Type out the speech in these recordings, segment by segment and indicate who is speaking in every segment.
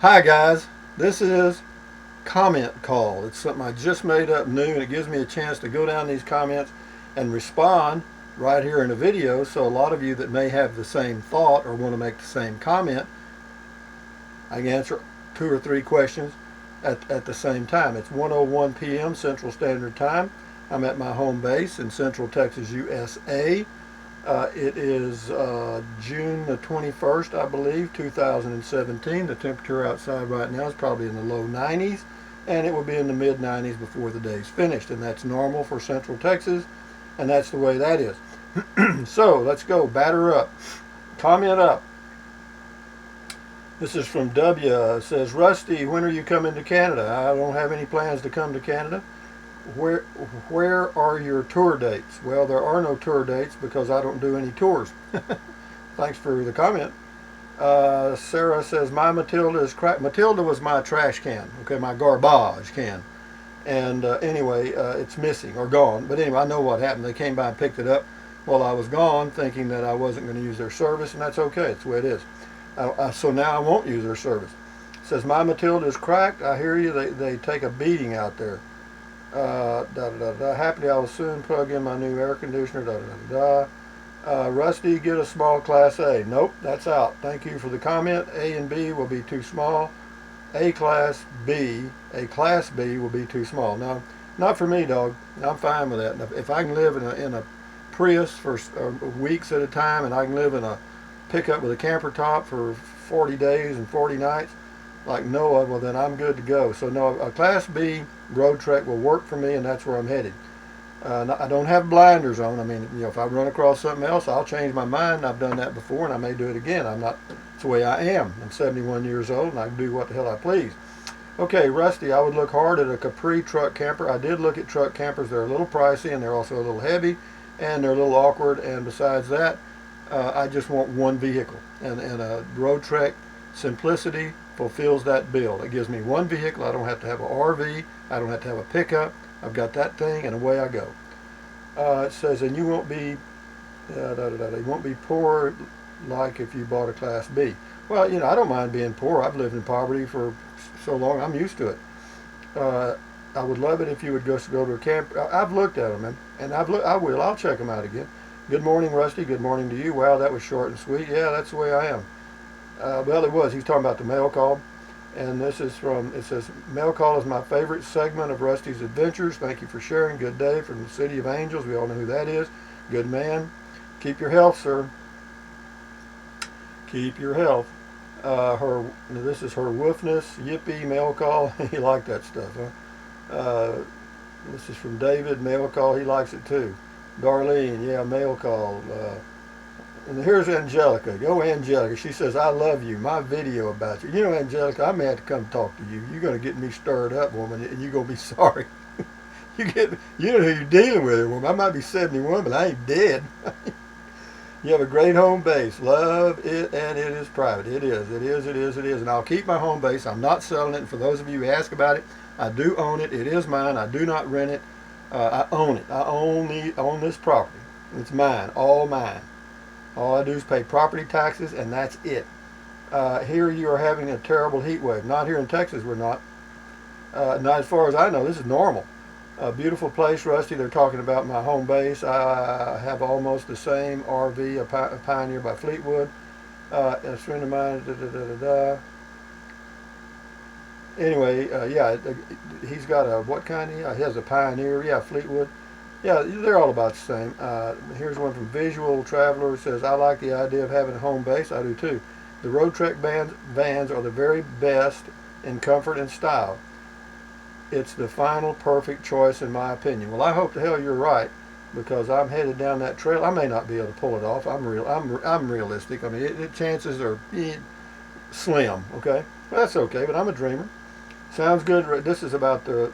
Speaker 1: Hi guys, this is comment call. It's something I just made up new and it gives me a chance to go down these comments and respond right here in a video. So a lot of you that may have the same thought or want to make the same comment, I can answer 2 or 3 questions at the same time. It's 1:01 p.m. Central Standard Time. I'm at my home base in Central Texas, USA. It is June the 21st, I believe, 2017. The temperature outside right now is probably in the low 90s, and it will be in the mid 90s before the day's finished, and that's normal for Central Texas, and that's the way that is. So let's go. Batter up. Comment up. This is from W. It says, Rusty, when are you coming to Canada? I don't have any plans to come to Canada. Where are your tour dates? Well, there are no tour dates because I don't do any tours. Thanks for the comment. Sarah says, my Matilda is cracked. Matilda was my trash can, okay, my garbage can. And anyway, it's missing or gone. But anyway, I know what happened. They came by and picked it up while I was gone, thinking that I wasn't going to use their service, and that's okay. It's the way it is. So now I won't use their service. It says, my Matilda is cracked. I hear you. They take a beating out there. Happily, I will soon plug in my new air conditioner. Rusty, get a small Class A. Nope, that's out. Thank you for the comment. A and B will be too small. A Class B will be too small. No, not for me, dog. I'm fine with that. If I can live in a Prius for weeks at a time, and I can live in a pickup with a camper top for 40 days and 40 nights, like Noah, well then I'm good to go. So no, a Class B Roadtrek will work for me, and that's where I'm headed. I don't have blinders on. I mean, if I run across something else, I'll change my mind. I've done that before, and I may do it again. It's the way I am. I'm 71 years old, and I can do what the hell I please. Okay, Rusty, I would look hard at a Capri truck camper. I did look at truck campers. They're a little pricey, and they're also a little heavy, and they're a little awkward. And besides that, I just want one vehicle, and a Roadtrek Simplicity fulfills that bill. It gives me one vehicle. I don't have to have an RV. I don't have to have a pickup. I've got that thing, and away I go. It says, and you won't be you won't be poor like if you bought a Class B. Well, I don't mind being poor. I've lived in poverty for so long. I'm used to it. I would love it if you would just go to a camp. I've looked at them, and I will. I'll check them out again. Good morning, Rusty. Good morning to you. Wow, that was short and sweet. Yeah, that's the way I am. Well, it was. He's talking about the mail call. And this is it says, mail call is my favorite segment of Rusty's adventures. Thank you for sharing. Good day from the City of Angels. We all know who that is. Good man. Keep your health, sir. Keep your health. This is her woofness. Yippee, mail call. He liked that stuff, huh? This is from David. Mail call. He likes it too. Darlene. Yeah, mail call. And here's Angelica. Go Angelica. She says, I love you. My video about you. Angelica, I may have to come talk to you. You're going to get me stirred up, woman, and you're going to be sorry. You know who you're dealing with, woman. I might be 71, but I ain't dead. You have a great home base. Love it, and it is private. It is. It is. It is. It is. And I'll keep my home base. I'm not selling it. And for those of you who ask about it, I do own it. It is mine. I do not rent it. I own it. I own this property. It's mine. All mine. All I do is pay property taxes, and that's it. Here you are having a terrible heat wave. Not here in Texas, we're not. Not as far as I know. This is normal. A beautiful place, Rusty. They're talking about my home base. I have almost the same RV, a Pioneer by Fleetwood. A friend of mine, Anyway, yeah, he's got a, what kind he has a Pioneer, yeah, Fleetwood. Yeah, they're all about the same. Here's one from Visual Traveler. It says, I like the idea of having a home base. I do too. The Roadtrek vans are the very best in comfort and style. It's the final perfect choice in my opinion. Well, I hope the hell you're right, because I'm headed down that trail. I may not be able to pull it off. I'm realistic. I mean, chances are slim, okay? Well, that's okay, but I'm a dreamer. Sounds good. This is about the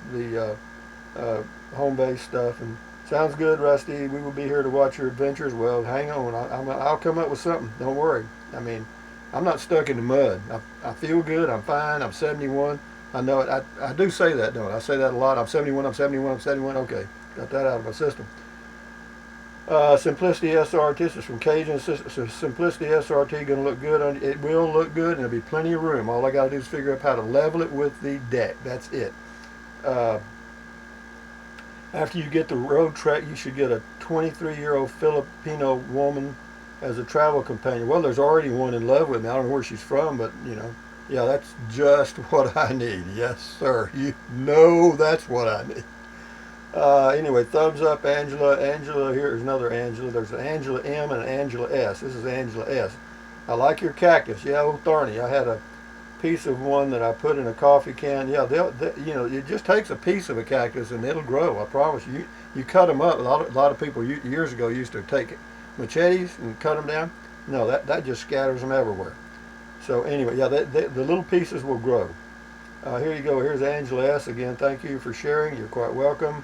Speaker 1: home base stuff, and sounds good, Rusty. We will be here to watch your adventures. Well, hang on. I'll come up with something. Don't worry. I mean, I'm not stuck in the mud. I feel good. I'm fine. I'm 71. I know it. I do say that, don't I? I say that a lot. I'm 71. I'm 71. I'm 71. Okay. Got that out of my system. Simplicity SRT, this is from Cajun. Simplicity SRT going to look good. It will look good, and there'll be plenty of room. All I got to do is figure out how to level it with the deck. That's it. Uh, After you get the Roadtrek, you should get a 23-year-old Filipino woman as a travel companion. Well, there's already one in love with me. I don't know where she's from, but yeah, that's just what I need. Yes, sir. You know that's what I need. Anyway, thumbs up, Angela. Angela, here's another Angela. There's an Angela M and an Angela S. This is Angela S. I like your cactus. Yeah, old Thorny. I had a piece of one that I put in a coffee can. Yeah, it just takes a piece of a cactus and it'll grow. I promise you. You cut them up. A lot of people years ago used to take machetes and cut them down. No, that just scatters them everywhere. So anyway, yeah, the little pieces will grow. Here you go. Here's Angela S. again. Thank you for sharing. You're quite welcome.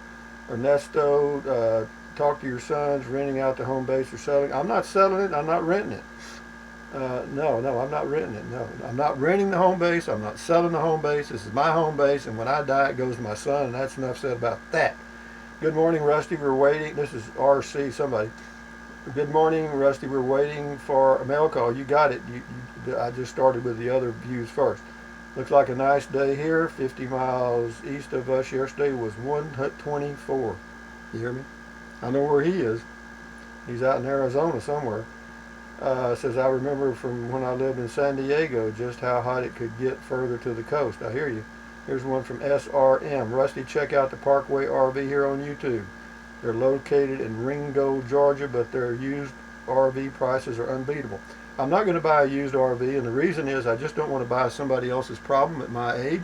Speaker 1: Ernesto, talk to your sons, renting out the home base or selling. I'm not selling it. I'm not renting it. No, I'm not renting it. No, I'm not renting the home base. I'm not selling the home base. This is my home base, and when I die, it goes to my son, and that's enough said about that. Good morning, Rusty. We're waiting. This is RC, somebody. Good morning, Rusty. We're waiting for a mail call. You got it. I just started with the other views first. Looks like a nice day here. 50 miles east of us. Yesterday was 124. You hear me? I know where he is. He's out in Arizona somewhere. Says, I remember from when I lived in San Diego just how hot it could get further to the coast. I hear you. Here's one from SRM. Rusty, check out the Parkway RV here on YouTube. They're located in Ringo, Georgia, but their used RV prices are unbeatable. I'm not going to buy a used RV, and the reason is I just don't want to buy somebody else's problem at my age.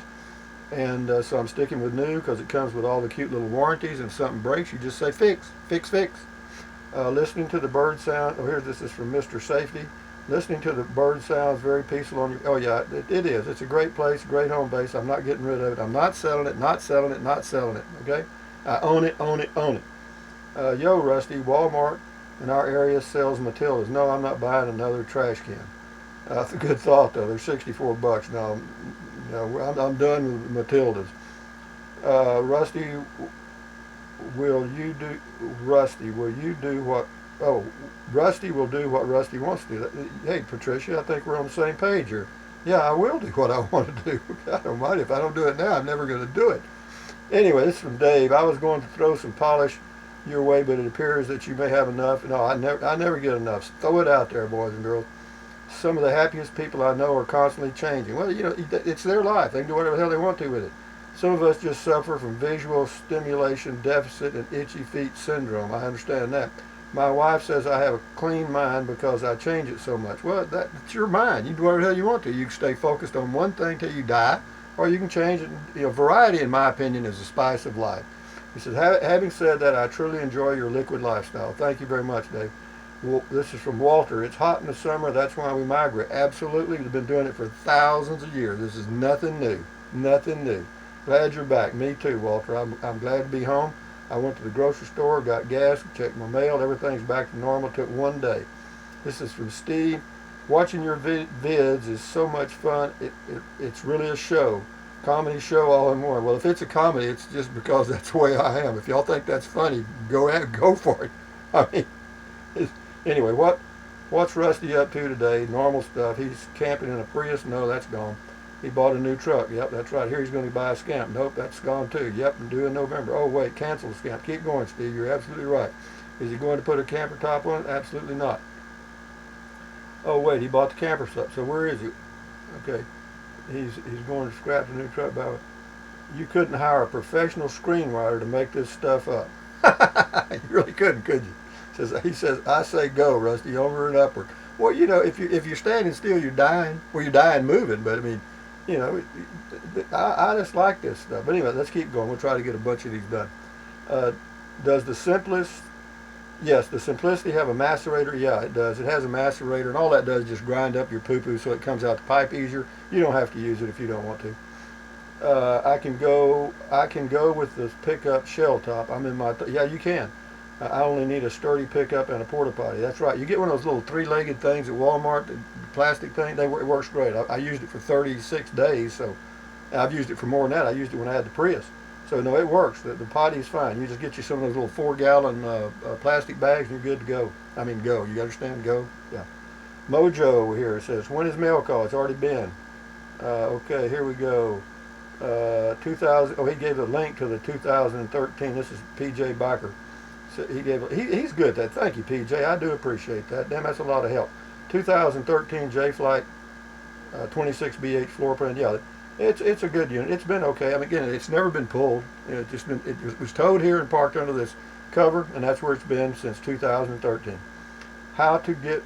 Speaker 1: And so I'm sticking with new because it comes with all the cute little warranties, and if something breaks, you just say fix, fix, fix. Listening to the bird sound. Oh, this is from Mr. Safety. Listening to the bird sounds very peaceful on your. Oh yeah, it is. It's a great place, great home base. I'm not getting rid of it. I'm not selling it. Not selling it. Not selling it. Okay, I own it. Own it. Own it. Yo, Rusty. Walmart in our area sells Matildas. No, I'm not buying another trash can. That's a good thought though. They're $64. No, I'm done with Matildas. Rusty. Will you do what Rusty will do what Rusty wants to do. Hey Patricia, I think we're on the same page here. Yeah, I will do what I want to do. I don't mind if I don't do it now. I'm never going to do it. Anyway, this is from Dave. I was going to throw some polish your way, but it appears that you may have enough. No, I never get enough. Throw it out there, boys and girls. Some of the happiest people I know are constantly changing. Well, it's their life. They can do whatever the hell they want to with it. Some of us just suffer from visual stimulation deficit and itchy feet syndrome. I understand that. My wife says I have a clean mind because I change it so much. Well, that's your mind. You can do whatever the hell you want to. You can stay focused on one thing till you die, or you can change it. Variety, in my opinion, is the spice of life. He says, having said that, I truly enjoy your liquid lifestyle. Thank you very much, Dave. Well, this is from Walter. It's hot in the summer. That's why we migrate. Absolutely. We've been doing it for thousands of years. This is nothing new. Nothing new. Glad you're back. Me too, Walter. I'm glad to be home. I went to the grocery store, got gas, checked my mail. Everything's back to normal. Took one day. This is from Steve. Watching your vids is so much fun. It's really a show. Comedy show all in one. Well, if it's a comedy, it's just because that's the way I am. If y'all think that's funny, go for it. I mean, anyway, what's Rusty up to today? Normal stuff. He's camping in a Prius. No, that's gone. He bought a new truck. Yep, that's right. Here he's going to buy a Scamp. Nope, that's gone too. Yep, I'm due in November. Oh, wait, cancel the Scamp. Keep going, Steve. You're absolutely right. Is he going to put a camper top on it? Absolutely not. Oh, wait, he bought the camper stuff. So where is he? Okay, he's going to scrap the new truck. You couldn't hire a professional screenwriter to make this stuff up. You really couldn't, could you? He says, I say go, Rusty, over and upward. Well, if you're standing still, you're dying. Well, you're dying moving, but I mean, I just like this stuff. But anyway, let's keep going. We'll try to get a bunch of these done. Does the simplest, yes, the Simplicity have a macerator? Yeah, it does. It has a macerator, and all that does is just grind up your poo-poo so it comes out the pipe easier. You don't have to use it if you don't want to. I can go with the pickup shell top. I'm in my, yeah, you can. I only need a sturdy pickup and a porta potty. That's right. You get one of those little three-legged things at Walmart, the plastic thing. It works great. I used it for 36 days, so I've used it for more than that. I used it when I had the Prius. So no, it works. The potty's fine. You just get you some of those little 4-gallon plastic bags and you're good to go. I mean, go. You understand? Go. Yeah. Mojo here says, when is mail call? It's already been. Okay, here we go. 2000. Oh, he gave a link to the 2013. This is PJ Biker. So he's good at that. Thank you, PJ. I do appreciate that. Damn, that's a lot of help. 2013 J Flight 26BH floor plan. Yeah, it's a good unit. It's been okay. I mean, again, it's never been pulled. It was towed here and parked under this cover, and that's where it's been since 2013. How to get,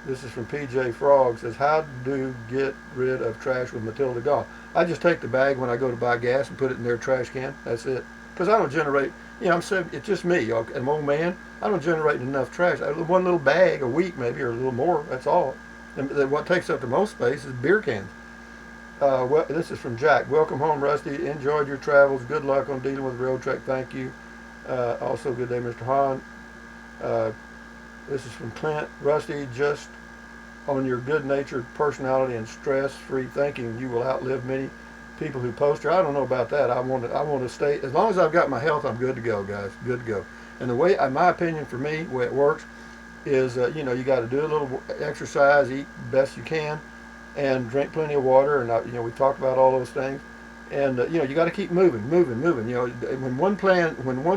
Speaker 1: this is from PJ Frog, says, how to get rid of trash with Matilda gone. I just take the bag when I go to buy gas and put it in their trash can. That's it. Because I don't generate, it's just me. I'm an old man. I don't generate enough trash. One little bag a week maybe, or a little more. That's all. And what takes up the most space is beer cans. Well, this is from Jack. Welcome home, Rusty. Enjoyed your travels. Good luck on dealing with Roadtrek. Thank you. Also, good day, Mr. Hahn. This is from Clint. Rusty, just on your good-natured personality and stress-free thinking, you will outlive many people who post here. I don't know about that. I want to stay. As long as I've got my health, I'm good to go, guys. Good to go. And the way, in my opinion, for me, the way it works is, you got to do a little exercise, eat best you can, and drink plenty of water. And we talked about all those things. And you got to keep moving. When one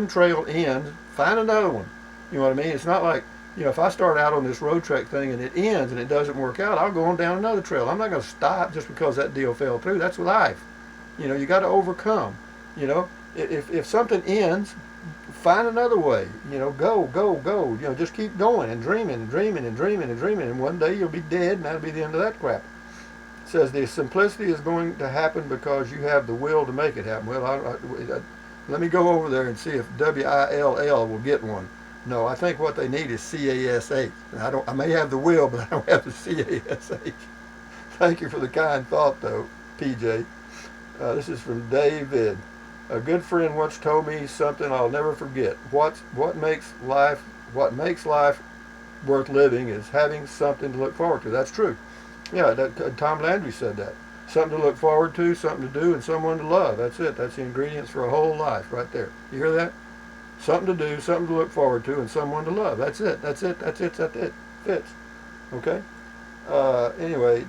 Speaker 1: trail ends, find another one. You know what I mean? It's not like, if I start out on this Roadtrek thing and it ends and it doesn't work out, I'll go on down another trail. I'm not going to stop just because that deal fell through. That's life. You got to overcome. If something ends, find another way. Go. Just keep going and dreaming and dreaming and dreaming and dreaming. And one day you'll be dead, and that'll be the end of that crap. It says the simplicity is going to happen because you have the will to make it happen. Well, let me go over there and see if WILL will get one. No, I think what they need is CASH. I may have the will, but I don't have the CASH. Thank you for the kind thought, though, PJ. This is from David. A good friend once told me something I'll never forget. What makes life worth living is having something to look forward to. That's true. Yeah, Tom Landry said that. Something to look forward to, something to do, and someone to love. That's it. That's the ingredients for a whole life right there. You hear that? Something to do, something to look forward to, and someone to love. That's it. Fits. Okay? Anyway,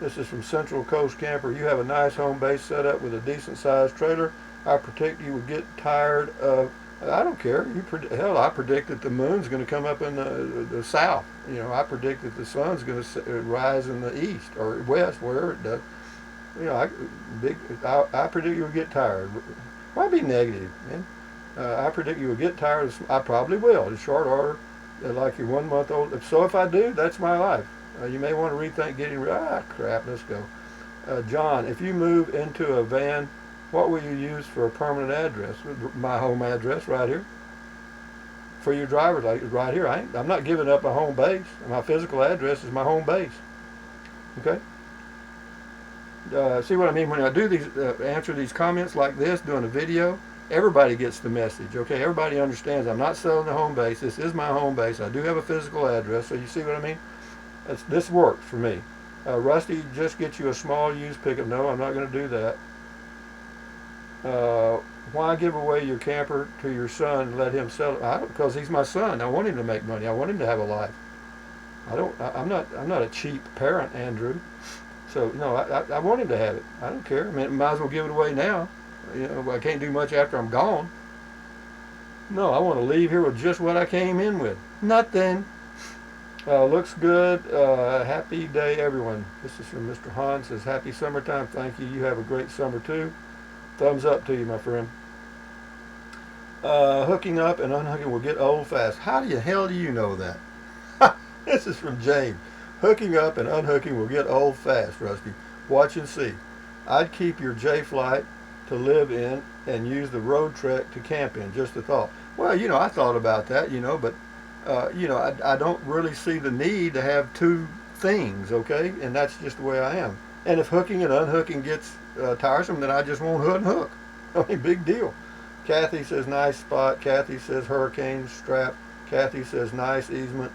Speaker 1: This is from Central Coast Camper. You have a nice home base set up with a decent-sized trailer. I predict you would get tired of... I don't care. I predict that the moon's going to come up in the south. I predict that the sun's going to rise in the east or west, wherever it does. I predict you would get tired. Why be negative, man? I predict you will get tired. I probably will. In short order, like you're 1 month old. So if I do, that's my life. You may want to rethink getting rid. Crap. Let's go. John, if you move into a van, what will you use for a permanent address? My home address right here. For your driver's license right here. I'm not giving up my home base. My physical address is my home base. Okay. See what I mean when I do these answer these comments like this, doing a video? Everybody gets the message, okay? Everybody understands I'm not selling the home base. This is my home base. I do have a physical address, so you see what I mean? This works for me. Rusty, just get you a small used pickup. No, I'm not going to do that. Why give away your camper to your son and let him sell it? Because he's my son. I want him to make money. I want him to have a life. I'm not a cheap parent, Andrew. So no, I want him to have it. I don't care. I mean, might as well give it away now. I can't do much after I'm gone. No, I want to leave here with just what I came in with. Nothing. Looks good. Happy day, everyone. This is from Mr. Hahn. Says, happy summertime. Thank you. You have a great summer, too. Thumbs up to you, my friend. Hooking up and unhooking will get old fast. How the hell do you know that? This is from James. Hooking up and unhooking will get old fast, Rusty. Watch and see. I'd keep your J Flight to live in and use the Roadtrek to camp in. Just a thought. Well, I thought about that, but I don't really see the need to have two things, okay? And that's just the way I am. And if hooking and unhooking gets tiresome, then I just won't unhook. I mean, big deal. Kathy says, nice spot. Kathy says, hurricane strap. Kathy says, nice easement.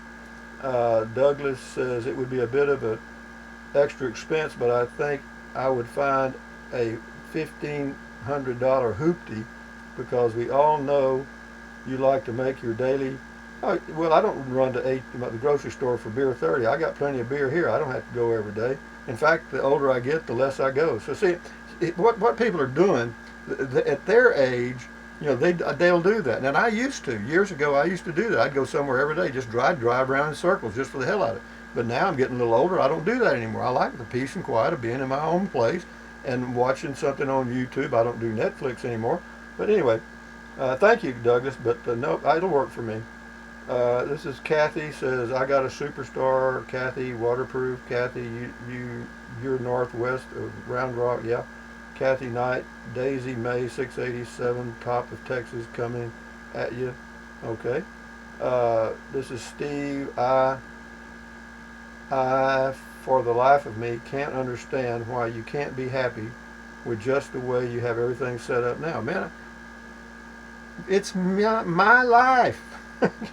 Speaker 1: Douglas says, it would be a bit of an extra expense, but I think I would find a 1,500 hoopty, because we all know you like to make your daily. Oh, well, I don't run to the grocery store for beer 30. I got plenty of beer here. I don't have to go every day. In fact, the older I get, the less I go. So see, what people are doing at their age, they'll do that. And I used to years ago. I used to do that. I'd go somewhere every day, just drive around in circles just for the hell out of it. But now I'm getting a little older. I don't do that anymore. I like the peace and quiet of being in my own place and watching something on YouTube. I don't do Netflix anymore. But anyway, thank you, Douglas. But no, it'll work for me. This is Kathy says, I got a superstar. Kathy, waterproof. Kathy, you're northwest of Round Rock. Yeah. Kathy Knight, Daisy May 687, top of Texas, coming at you. Okay. This is Steve. I, for the life of me, can't understand why you can't be happy with just the way you have everything set up now. Man, it's my life.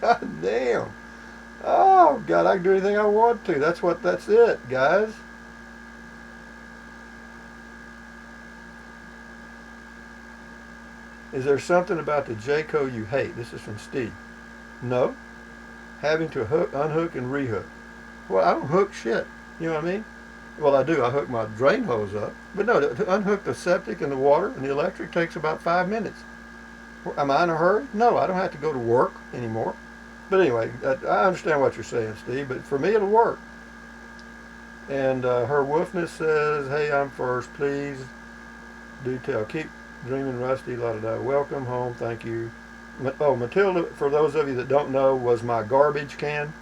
Speaker 1: God damn. Oh, God, I can do anything I want to. That's it, guys. Is there something about the Jayco you hate? This is from Steve. No. Having to unhook and rehook. Well, I don't hook shit. You know what I mean? Well, I do. I hook my drain hose up. But no, to unhook the septic and the water and the electric takes about 5 minutes. Am I in a hurry? No, I don't have to go to work anymore. But anyway, I understand what you're saying, Steve, but for me it'll work. And her wolfness says, hey, I'm first. Please do tell. Keep dreaming, Rusty. La da da. Welcome home. Thank you. Oh, Matilda, for those of you that don't know, was my garbage can.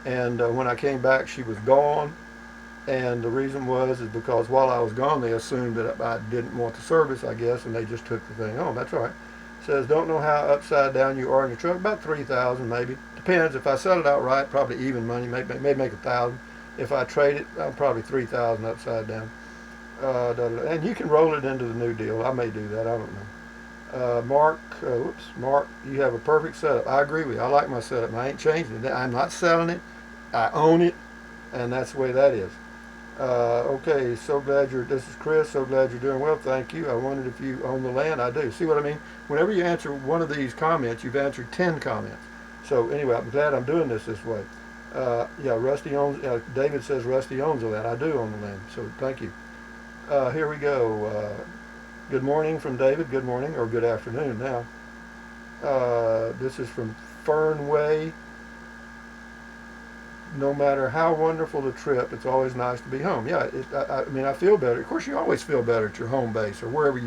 Speaker 1: And when I came back, she was gone. And the reason is because while I was gone, they assumed that I didn't want the service, I guess, and they just took the thing home. That's right. Says, don't know how upside down you are in your truck. About 3,000 maybe. Depends. If I sell it outright, probably even money. Maybe make 1,000. If I trade it, I'm probably 3,000 upside down. And you can roll it into the new deal. I may do that. I don't know. Mark, Mark, you have a perfect setup. I agree with you. I like my setup. I ain't changing it. I'm not selling it. I own it, and that's the way that is. Okay, so glad this is Chris, so glad you're doing well, thank you. I wondered if you own the land. I do. See what I mean? Whenever you answer one of these comments, you've answered 10 comments. So anyway, I'm glad I'm doing this way. Yeah, Rusty owns, David says Rusty owns the land. I do own the land, so thank you. Here we go. Good morning from David. Good morning, or good afternoon now. This is from Fernway. No matter how wonderful the trip, it's always nice to be home. Yeah, I mean, I feel better. Of course, you always feel better at your home base or wherever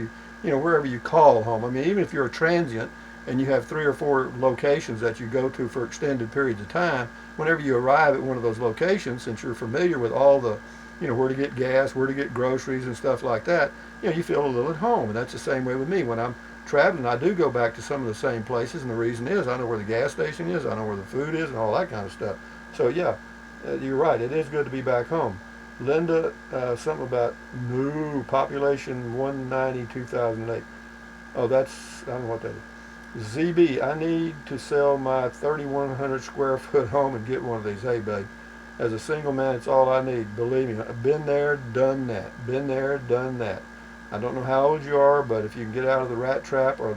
Speaker 1: wherever you call home. I mean, even if you're a transient and you have 3 or 4 locations that you go to for extended periods of time, whenever you arrive at one of those locations, since you're familiar with all the, where to get gas, where to get groceries and stuff like that, you feel a little at home. And that's the same way with me. When I'm traveling, I do go back to some of the same places, and the reason is I know where the gas station is, I know where the food is, and all that kind of stuff. So yeah, you're right. It is good to be back home. Linda, something about new population 190 2008. Oh, I don't know what that is. ZB, I need to sell my 3,100 square foot home and get one of these. Hey, babe, as a single man, it's all I need. Believe me, I've been there, done that. Been there, done that. I don't know how old you are, but if you can get out of the rat trap or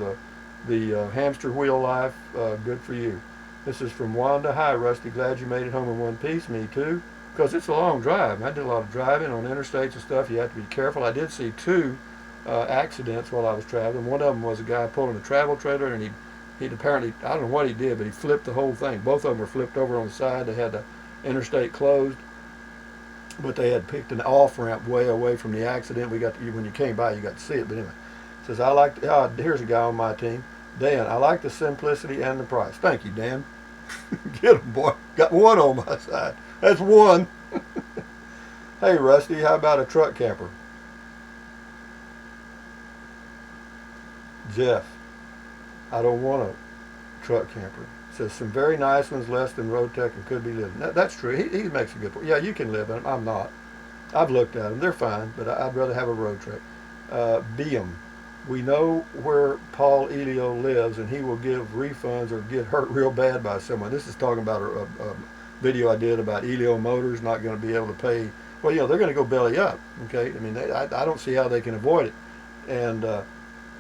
Speaker 1: the hamster wheel life, good for you. This is from Wanda. Hi, Rusty. Glad you made it home in one piece. Me too. Because it's a long drive. I did a lot of driving on interstates and stuff. You have to be careful. I did see 2 accidents while I was traveling. One of them was a guy pulling a travel trailer, and he'd apparently, I don't know what he did, but he flipped the whole thing. Both of them were flipped over on the side. They had the interstate closed, but they had picked an off-ramp way away from the accident. When you came by, you got to see it. But anyway, says, here's a guy on my team. Dan, I like the simplicity and the price. Thank you, Dan. Get him, boy. Got one on my side. That's one. Hey, Rusty, how about a truck camper? Jeff, I don't want a truck camper. Says some very nice ones, less than Roadtrek, and could be living. That's true. He makes a good point. Yeah, you can live in them. I'm not. I've looked at them. They're fine, but I'd rather have a Roadtrek. Beam. We know where Paul Elio lives, and he will give refunds or get hurt real bad by someone. This is talking about a video I did about Elio Motors not going to be able to pay. Well, they're going to go belly up. Okay, I mean, I don't see how they can avoid it. And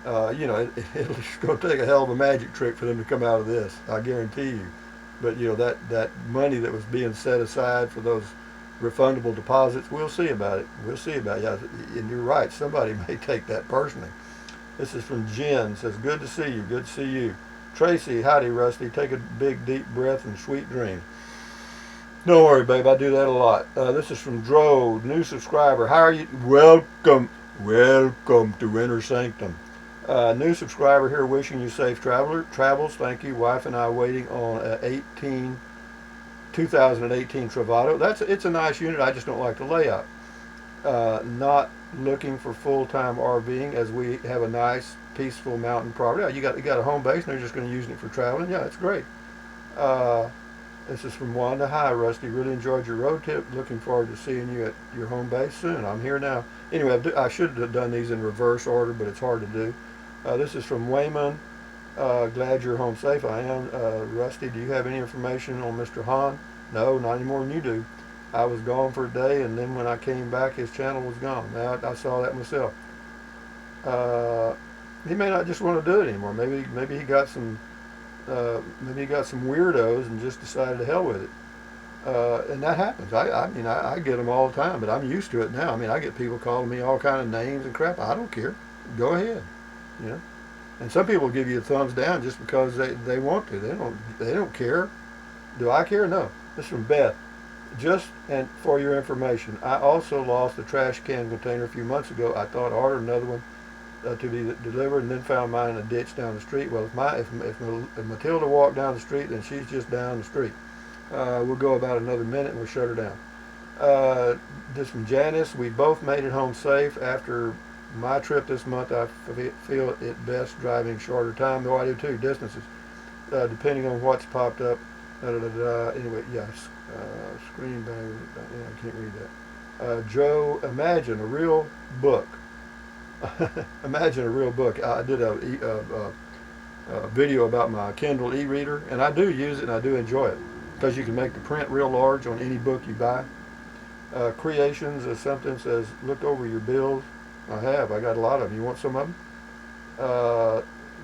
Speaker 1: It's going to take a hell of a magic trick for them to come out of this. I guarantee you. But that money that was being set aside for those refundable deposits, we'll see about it. We'll see about it. Yeah, and you're right. Somebody may take that personally. This is from Jen. Says, good to see you. Good to see you. Tracy, howdy, Rusty. Take a big deep breath and sweet dreams. Don't worry, babe. I do that a lot. This is from Dro, new subscriber. How are you? Welcome to Inner Sanctum. New subscriber here, wishing you safe travels. Thank you. Wife and I waiting on 2018 Travato. It's a nice unit. I just don't like the layout. Not looking for full-time RVing, as we have a nice, peaceful mountain property. You got a home base, and they're just going to use it for traveling. Yeah, it's great. This is from Wanda. Hi, Rusty. Really enjoyed your road trip. Looking forward to seeing you at your home base soon. I'm here now. Anyway, I should have done these in reverse order, but it's hard to do. This is from Wayman. Glad you're home safe. I am. Rusty, do you have any information on Mr. Hahn? No, not any more than you do. I was gone for a day, and then when I came back, his channel was gone. I saw that myself. He may not just want to do it anymore. Maybe he got some weirdos and just decided to hell with it. And that happens. I get them all the time, but I'm used to it now. I get people calling me all kind of names and crap. I don't care. Go ahead. And some people give you a thumbs down just because they want to. They don't care. Do I care? No. This is from Beth. Just and for your information, I also lost a trash can container a few months ago. I thought I ordered another one to be delivered, and then found mine in a ditch down the street. Well, if Matilda walked down the street, then she's just down the street. We'll go about another minute and we'll shut her down. This from Janice. We both made it home safe. After my trip this month, I feel it best driving shorter time, though I do too, distances, depending on what's popped up. Anyway, yes. Screen bang. Yeah, I can't read that. Joe, imagine a real book. Imagine a real book. I did a video about my Kindle e-reader, and I do use it and I do enjoy it because you can make the print real large on any book you buy. Creations is something says, look over your bills. I have. I got a lot of them. You want some of them?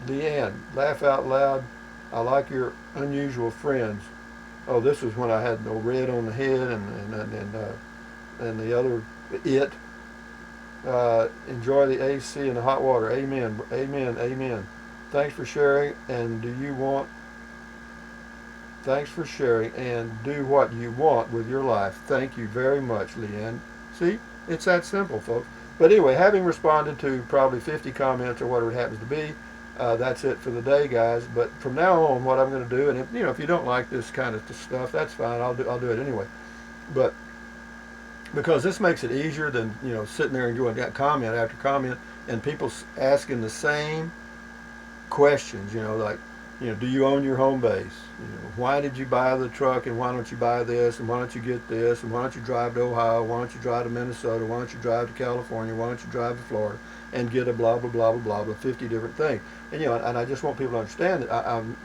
Speaker 1: Leanne, laugh out loud. I like your unusual friends. Oh, this was when I had no red on the head and the other it. Enjoy the AC and the hot water. Amen. Amen. Amen. Thanks for sharing. Thanks for sharing and do what you want with your life. Thank you very much, Leanne. See, it's that simple, folks. But anyway, having responded to probably 50 comments or whatever it happens to be, that's it for the day, guys. But from now on, what I'm going to do, and if you don't like this kind of stuff, that's fine. I'll do it anyway. But because this makes it easier than sitting there and doing that comment after comment and people asking the same questions. Do you own your home base? Why did you buy the truck, and why don't you buy this, and why don't you get this, and why don't you drive to Ohio, why don't you drive to Minnesota, why don't you drive to California, why don't you drive to Florida, and get a blah blah blah blah blah 50 different things. And and I just want people to understand that I'm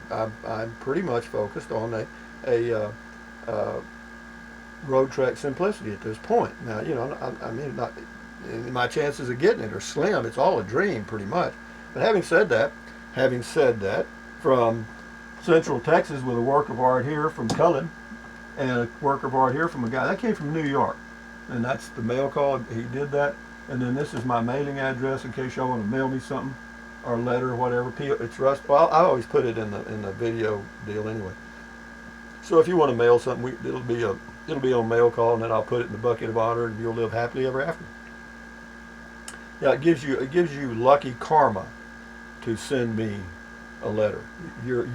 Speaker 1: pretty much focused on a Roadtrek simplicity at this point. Now, not my chances of getting it are slim. It's all a dream, pretty much. But having said that, from Central Texas with a work of art here from Cullen and a work of art here from a guy that came from New York, and that's the mail call. He did that, and then this is my mailing address in case y'all want to mail me something or a letter or whatever. It's Rust. Well, I always put it in the video deal anyway. So if you want to mail something, it'll be on mail call, and then I'll put it in the bucket of honor, and you'll live happily ever after. Yeah, it gives you lucky karma to send me a letter. Your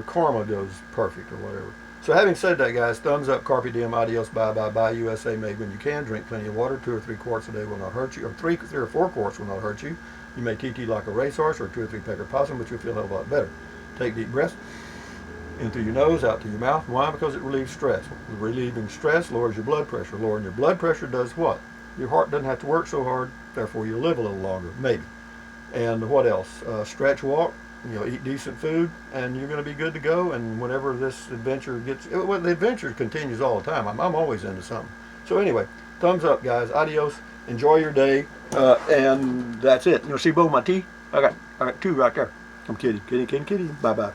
Speaker 1: karma goes perfect or whatever. So having said that, guys, thumbs up, carpe diem, adios, bye bye bye. USA made when you can. Drink plenty of water. 2 or 3 quarts a day will not hurt you, or 3 or 4 quarts will not hurt you. You may TT like a racehorse or 2 or 3 pecker possum, but you'll feel a hell of a lot better. Take deep breaths in through your nose, out through your mouth. Why? Because it relieves stress. Relieving stress lowers your blood pressure. Lowering your blood pressure does what? Your heart doesn't have to work so hard, therefore you'll live a little longer, maybe. And what else? Stretch, walk, eat decent food, and you're going to be good to go. And whenever this adventure the adventure continues all the time. I'm always into something. So anyway, Thumbs up, guys. Adios. Enjoy your day. And that's it. You see both my teeth? I got two right there. I'm kidding. Kidding. Bye bye.